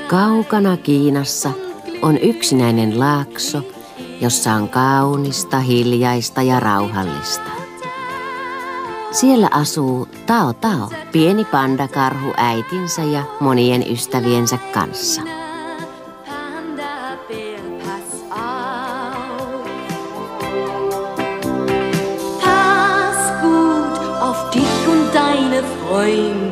Kaukana Kiinassa on yksinäinen laakso, jossa on kaunista, hiljaista ja rauhallista. Siellä asuu Tao Tao, pieni pandakarhu äitinsä ja monien ystäviensä kanssa. Pass gut auf dich und deine Freunde.